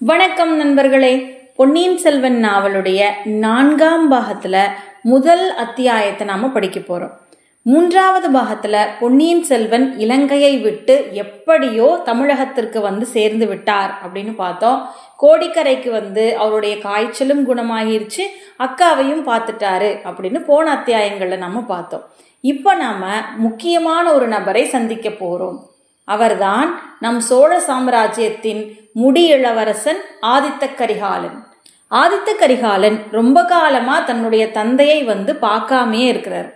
வணக்கம் நண்பர்களே. பொன்னியின் செல்வன் நாவலுடைய 4ஆம் பாகத்துல முதல் அத்தியாயத்தை நாம படிக்க போறோம். 3வது பாகத்துல பொன்னியின் செல்வன் இலங்கையை விட்டு எப்படியோ தமிழகத்திற்கு வந்து சேர்ந்து விட்டார் அப்படின்னு பார்த்தோம். கோடிக்கரைக்கு வந்து அவருடைய காய்ச்சலும் குணமாகிருச்சு, அக்காவையும் பார்த்துட்டாரு அப்படின்னு போன அத்தியாயங்கள்ல நாம பார்த்தோம். இப்ப நாம முக்கியமான ஒரு நபரை சந்திக்க போறோம். அவர்தான் நம் சோழ சாம்ராஜ்யத்தின் முடி இளவரசன் ஆதித்த கரிகாலன். ஆதித்த கரிகாலன் ரொம்ப காலமா தன்னுடைய தந்தையை வந்து பார்க்காமே இருக்கிறார்.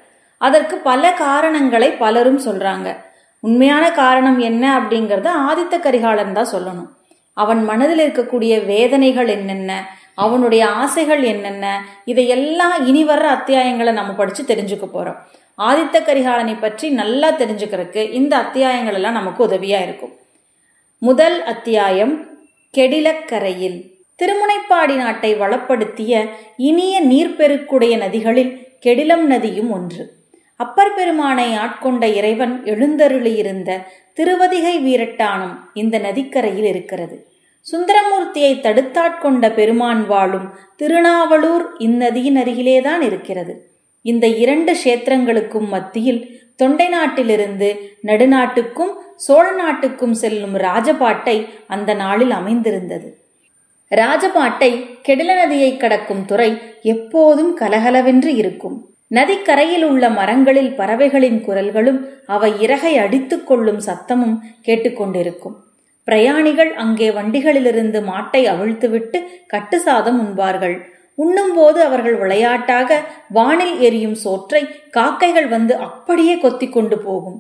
அதற்கு பல காரணங்களை பலரும் சொல்றாங்க. உண்மையான காரணம் என்ன அப்படிங்கறத ஆதித்த கரிகாலன் தான் சொல்லணும். அவன் மனதில் இருக்கக்கூடிய வேதனைகள் என்னென்ன, அவனுடைய ஆசைகள் என்னென்ன, இதையெல்லாம் இனி வர்ற அத்தியாயங்களை நம்ம படிச்சு தெரிஞ்சுக்க போறோம். ஆதித்த கரிகாலனை பற்றி நல்லா தெரிஞ்சுக்கிறதுக்கு இந்த அத்தியாயங்கள் எல்லாம் நமக்கு உதவியா இருக்கும். முதல் அத்தியாயம், கெடிலக்கரையில். திருமுனைப்பாடி நாட்டை வளப்படுத்திய இனிய நீர்ப்பெருக்குடைய நதிகளில் கெடிலம் நதியும் ஒன்று. அப்பர் பெருமானை ஆட்கொண்ட இறைவன் எழுந்தருளியிருந்த திருவதிகை வீரட்டானம் இந்த நதிக்கரையில் இருக்கிறது. சுந்தரமூர்த்தியை தடுத்தாட்கொண்ட பெருமான் வாழும் திருநாவலூர் இந்நதியின் அருகிலேதான் இருக்கிறது. இந்த 2 கஷேத்திரங்களுக்கும் மத்தியில் தொண்டை நாட்டிலிருந்து நடுநாட்டுக்கும் சோழ நாட்டுக்கும் செல்லும் ராஜபாட்டை அந்த நாளில் அமைந்திருந்தது. ராஜபாட்டை கெடில நதியை கடக்கும் துறை எப்போதும் கலகலவென்று இருக்கும். நதிக்கரையில் உள்ள மரங்களில் பறவைகளின் குரல்களும் அவை இறகை அடித்துக் கொள்ளும் சத்தமும் கேட்டுக்கொண்டிருக்கும். பிரயாணிகள் அங்கே வண்டிகளிலிருந்து மாட்டை அவிழ்த்துவிட்டு கட்டுசாதம் உண்பார்கள். உண்ணும்போது அவர்கள் விளையாட்டாக வானில் எரியும் சோற்றை காக்கைகள் வந்து அப்படியே கொத்தி கொண்டு போகும்.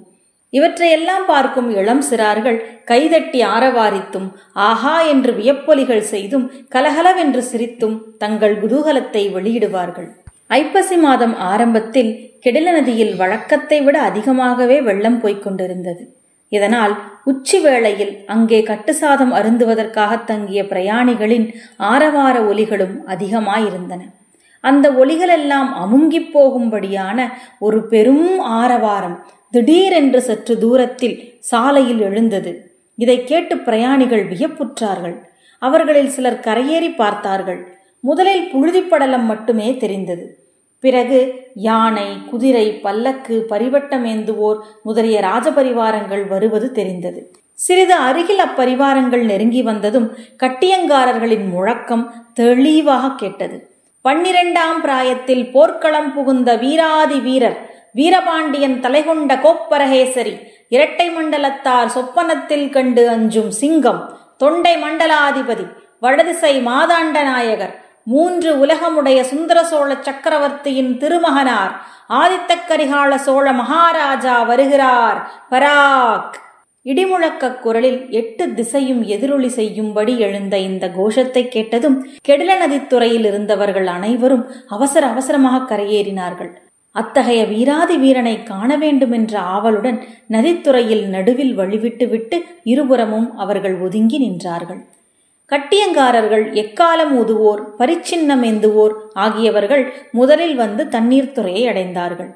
இவற்றையெல்லாம் பார்க்கும் இளம் சிறார்கள் கைதட்டி ஆரவாரித்தும் ஆஹா என்று வியப்பொலிகள் செய்தும் கலகலவென்று சிரித்தும் தங்கள் குதூகலத்தை வெளியிடுவார்கள். ஐப்பசி மாதம் ஆரம்பத்தில் கெடில நதியில் வழக்கத்தை விட அதிகமாகவே வெள்ளம் போய்கொண்டிருந்தது. இதனால் உச்சி வேளையில் அங்கே கட்டுசாதம் அருந்துவதற்காக தங்கிய பிரயாணிகளின் ஆரவார ஒலிகளும் அதிகமாயிருந்தன. அந்த ஒலிகளெல்லாம் அமுங்கி போகும்படியான ஒரு பெரும் ஆரவாரம் திடீரென்று சற்று தூரத்தில் சாலையில் எழுந்தது. இதை கேட்டு பிரயாணிகள் வியப்புற்றார்கள். அவர்களில் சிலர் கரையேறி பார்த்தார்கள். முதலில் புழுதிப்படலம் மட்டுமே தெரிந்தது. பிறகு யானை, குதிரை, பல்லக்கு, பரிவட்டமேந்துவோர் முதலிய ராஜபரிவாரங்கள் வருவது தெரிந்தது. சிறிது அருகில் அப்பரிவாரங்கள் நெருங்கி வந்ததும் கட்டியங்காரர்களின் முழக்கம் தெளிவாக கேட்டது. 12ஆம் பிராயத்தில் போர்க்களம் புகுந்த வீராதி வீரர் வீரபாண்டியன் தலைகொண்ட கோப்பரகேசரி, இரட்டை மண்டலத்தார் சொப்பனத்தில் கண்டு அஞ்சும் சிங்கம், தொண்டை மண்டலாதிபதி, வடதிசை மாதாண்ட நாயகர், 3 உலகமுடைய சுந்தர சோழ சக்கரவர்த்தியின் திருமகனார் ஆதித்த கரிகால சோழ மகாராஜா வருகிறார், பராக்! இடிமுழக்க குரலில் 8 திசையும் எதிரொலி செய்யும்படி எழுந்த இந்த கோஷத்தை கேட்டதும் கெடில நதித்துறையில் இருந்தவர்கள் அனைவரும் அவசர அவசரமாக கரையேறினார்கள். அத்தகைய வீராதி வீரனை காண வேண்டும் என்ற ஆவலுடன் நதித்துறையில் நடுவில் வழிவிட்டு விட்டு இருபுறமும் அவர்கள் ஒதுங்கி நின்றார்கள். கட்டியங்காரர்கள், எக்காலம் ஊதுவோர், பரிச்சின்னம் ஏந்துவோர் ஆகியவர்கள் முதலில் வந்து தண்ணீர் துறையை அடைந்தார்கள்.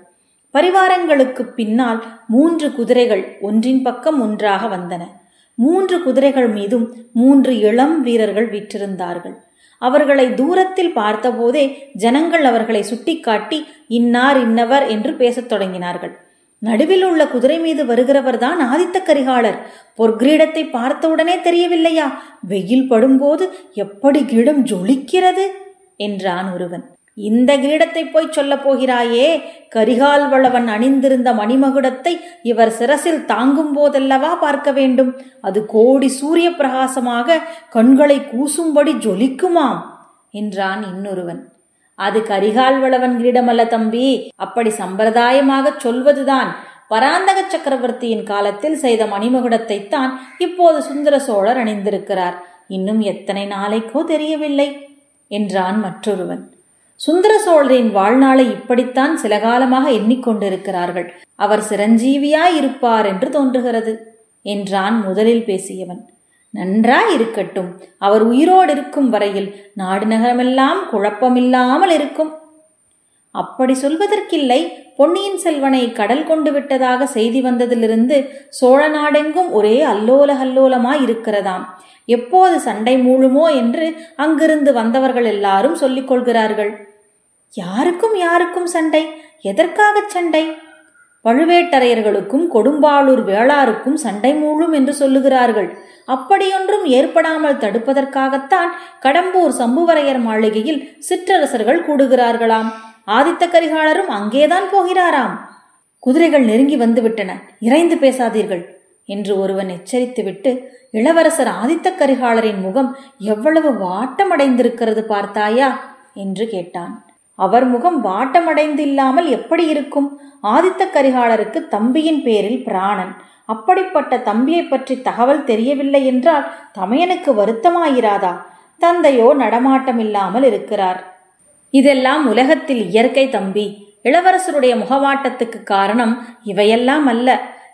பரிவாரங்களுக்கு பின்னால் 3 குதிரைகள் ஒன்றின் பக்கம் ஒன்றாக வந்தன. 3 குதிரைகள் மீதும் 3 இளம் வீரர்கள் வீற்றிருந்தார்கள். அவர்களை தூரத்தில் பார்த்தபோதே ஜனங்கள் அவர்களை சுட்டிக்காட்டி இன்னார் இன்னவர் என்று பேசத் தொடங்கினார்கள். நடுவில் உள்ள குதிரை மீது வருகிறவர் தான் ஆதித்த கரிகாலர். பொற்கிரீடத்தை பார்த்தவுடனே தெரியவில்லையா? வெயில் படும்போது எப்படி கிரீடம் ஜொலிக்கிறது என்றான் ஒருவன். இந்த கிரீடத்தை போய் சொல்ல போகிறாயே? கரிகால் வளவன் அணிந்திருந்த மணிமகுடத்தை இவர் சிரசில் தாங்கும் போதல்லவா பார்க்க வேண்டும். அது கோடி சூரிய பிரகாசமாக கண்களை கூசும்படி ஜொலிக்குமாம் என்றான் இன்னொருவன். அது கரிகால் வளவன் கிரீடமல்ல தம்பி, அப்படி சம்பிரதாயமாக சொல்வதுதான். பராந்தக சக்கரவர்த்தியின் காலத்தில் செய்த மணிமகுடத்தை தான் இப்போது சுந்தர சோழர் அணிந்திருக்கிறார். இன்னும் எத்தனை நாளைக்கோ தெரியவில்லை என்றான் மற்றொருவன். சுந்தர சோழரின் வாழ்நாளை இப்படித்தான் சில காலமாக எண்ணிக்கொண்டிருக்கிறார்கள். அவர் சிரஞ்சீவியாயிருப்பார் என்று தோன்றுகிறது என்றான் முதலில் பேசியவன். நன்றாயிருக்கட்டும், அவர் உயிரோடு இருக்கும் வரையில் நாடு நகரமெல்லாம் குழப்பமில்லாமல் இருக்கும். அப்படி சொல்வதற்கில்லை. பொன்னியின் செல்வனை கடல் கொண்டு விட்டதாக செய்தி வந்ததிலிருந்து சோழ நாடெங்கும் ஒரே அல்லோல கல்லோலமாய் இருக்கிறதாம். எப்போது சண்டை மூழுமோ என்று அங்கிருந்து வந்தவர்கள் எல்லாரும் சொல்லிக் கொள்கிறார்கள். யாருக்கும் யாருக்கும் சண்டை? எதற்காக சண்டை? பழுவேட்டரையர்களுக்கும் கொடும்பாளூர் வேளாருக்கும் சண்டை மூழும் என்று சொல்லுகிறார்கள். அப்படியொன்றும் ஏற்படாமல் தடுப்பதற்காகத்தான் கடம்பூர் சம்புவரையர் மாளிகையில் சிற்றரசர்கள் கூடுகிறார்களாம். ஆதித்த கரிகாலரும் அங்கேதான் போகிறாராம். குதிரைகள் நெருங்கி வந்துவிட்டன, இறைந்து பேசாதீர்கள் என்று ஒருவன் எச்சரித்துவிட்டு, இளவரசர் ஆதித்த கரிகாலரின் முகம் எவ்வளவு வாட்டமடைந்திருக்கிறது பார்த்தாயா என்று கேட்டான். அவர் முகம் வாட்டமடைந்து இல்லாமல் எப்படி இருக்கும்? ஆதித்த கரிகாலருக்கு தம்பியின் பேரில் பிராணன். அப்படிப்பட்ட தம்பியை பற்றி தகவல் தெரியவில்லை என்றால் தமையனுக்கு வருத்தமாயிராதா? தந்தையோ நடமாட்டமில்லாமல் இருக்கிறார். இதெல்லாம் உலகத்தில் இயற்கை தம்பி. இளவரசருடைய முகவாட்டத்துக்கு காரணம் இவையெல்லாம் அல்ல.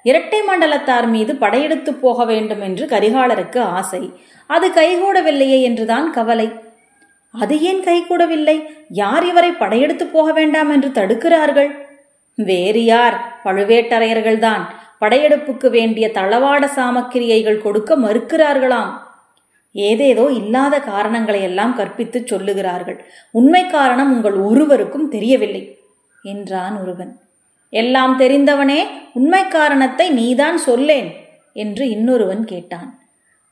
இரட்டை மண்டலத்தார் மீது படையெடுத்து போக வேண்டும் என்று கரிகாலருக்கு ஆசை. அது கைகூடவில்லையே என்றுதான் கவலை. அது ஏன் கைகூடவில்லை? யார் இவரை படையெடுத்து போக வேண்டாம் என்று தடுக்கிறார்கள்? வேறு யார்? பழுவேட்டரையர்கள்தான். படையெடுப்புக்கு வேண்டிய தளவாட சாமக்கிரியைகள் கொடுக்க மறுக்கிறார்களாம். ஏதேதோ இல்லாத காரணங்களை எல்லாம் கற்பித்து சொல்லுகிறார்கள். உண்மை காரணம் உங்கள் ஒருவருக்கும் தெரியவில்லை என்றான் ஒருவன். எல்லாம் தெரிந்தவனே, உண்மை காரணத்தை நீதான் சொல்லேன் என்று இன்னொருவன் கேட்டான்.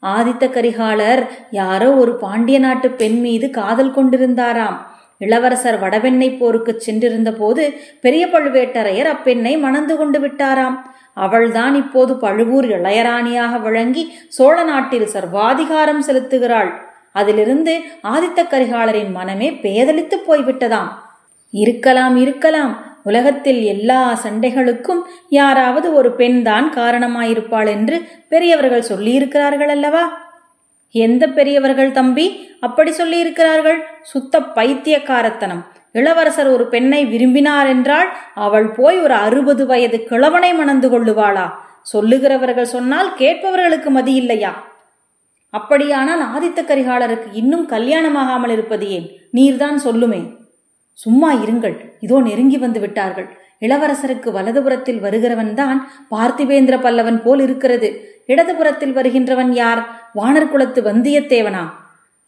ஆதித்த கரிகாலர் யாரோ ஒரு பாண்டிய நாட்டு பெண் மீது காதல் கொண்டிருந்தாராம். இளவரசர் வடவெண்ணை போருக்கு சென்றிருந்த போது பெரிய பழுவேட்டரையர் அப்பெண்ணை மணந்து கொண்டு விட்டாராம். அவள்தான் இப்போது பழுவூர் இளையராணியாக விளங்கி சோழ நாட்டில் சர்வாதிகாரம் செலுத்துகிறாள். அதிலிருந்து ஆதித்த கரிகாலரின் மனமே பேதலித்து போய்விட்டதாம். இருக்கலாம் இருக்கலாம். உலகத்தில் எல்லா சண்டைகளுக்கும் யாராவது ஒரு பெண் தான் காரணமாயிருப்பாள் என்று பெரியவர்கள் சொல்லியிருக்கிறார்கள் அல்லவா? எந்த பெரியவர்கள் தம்பி அப்படி சொல்லியிருக்கிறார்கள்? சுத்த பைத்தியக்காரத்தனம். இளவரசர் ஒரு பெண்ணை விரும்பினார் என்றால் அவள் போய் ஒரு 60 வயது கிழவனை மணந்து கொள்ளுவாளா? சொல்லுகிறவர்கள் சொன்னால் கேட்பவர்களுக்கு மதியில்லையா? அப்படியானால் ஆதித்த கரிகாலருக்கு இன்னும் கல்யாணமாகாமல் இருப்பது ஏன்? நீர்தான் சொல்லுமே. சும்மா இருங்கள், இதோ நெருங்கி வந்து விட்டார்கள். இளவரசருக்கு வலதுபுறத்தில் வருகிறவன் தான் பார்த்திபேந்திர பல்லவன் போல் இருக்கிறது. இடதுபுறத்தில் வருகின்றவன் யார்? வானர் குலத்து வந்தியத்தேவனா?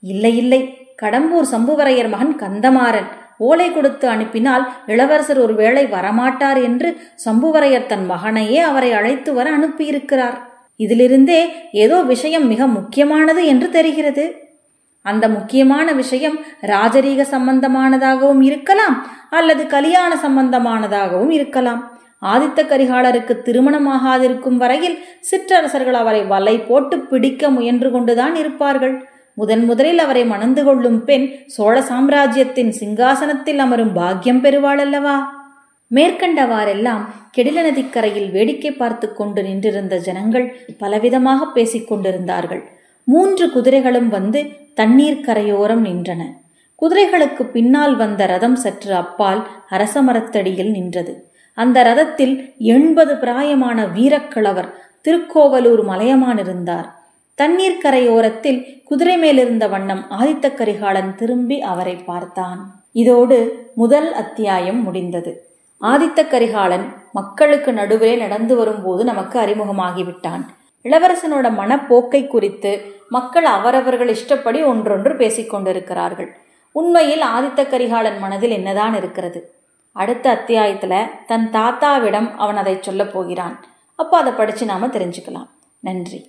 இல்லை இல்லை, கடம்பூர் சம்புவரையர் மகன் கந்தமாறன். ஓலை கொடுத்து அனுப்பினால் இளவரசர் ஒருவேளை வரமாட்டார் என்று சம்புவரையர் தன் மகனையே அவரை அழைத்து வர அனுப்பியிருக்கிறார். இதிலிருந்தே ஏதோ விஷயம் மிக முக்கியமானது என்று தெரிகிறது. அந்த முக்கியமான விஷயம் ராஜரீக சம்பந்தமானதாகவும் இருக்கலாம், அல்லது கல்யாண சம்பந்தமானதாகவும் இருக்கலாம். ஆதித்த கரிகாலருக்கு திருமணமாகாதிருக்கும் வரையில் சிற்றரசர்கள் அவரை வலை போட்டு பிடிக்க முயன்று கொண்டுதான் இருப்பார்கள். முதலில் அவரை மணந்து கொள்ளும் பெண் சோழ சாம்ராஜ்யத்தின் சிங்காசனத்தில் அமரும் பாக்கியம் பெறுவாள் அல்லவா? மேற்கண்டவாறெல்லாம் கெடில நதிக்கரையில் வேடிக்கை பார்த்து கொண்டு நின்றிருந்த ஜனங்கள் பலவிதமாக பேசிக் கொண்டிருந்தார்கள். 3 குதிரைகளும் வந்து தண்ணீர் கரையோரம் நின்றன. குதிரைகளுக்கு பின்னால் வந்த ரதம் சற்று அப்பால் அரச மரத்தடியில் நின்றது. அந்த ரதத்தில் 80 பிராயமான வீரக்கிழவர் திருக்கோவலூர் மலையமான் இருந்தார். தண்ணீர் கரையோரத்தில் குதிரை மேலிருந்த வண்ணம் ஆதித்த கரிகாலன் திரும்பி அவரை பார்த்தான். இதோடு முதல் அத்தியாயம் முடிந்தது. ஆதித்த கரிகாலன் மக்களுக்கு நடுவே நடந்து வரும்போது நமக்கு அறிமுகமாகிவிட்டான். இளவரசனோட மனப்போக்கை குறித்து மக்கள் அவரவர்கள் இஷ்டப்படி ஒன்றொன்று பேசிக்கொண்டிருக்கிறார்கள். உண்மையில் ஆதித்த கரிகாலன் மனதில் என்னதான் இருக்கிறது? அடுத்த அத்தியாயத்துல தன் தாத்தாவிடம் அவன் அதை சொல்ல போகிறான். அப்போ அதை படிச்சு நாம தெரிஞ்சுக்கலாம். நன்றி.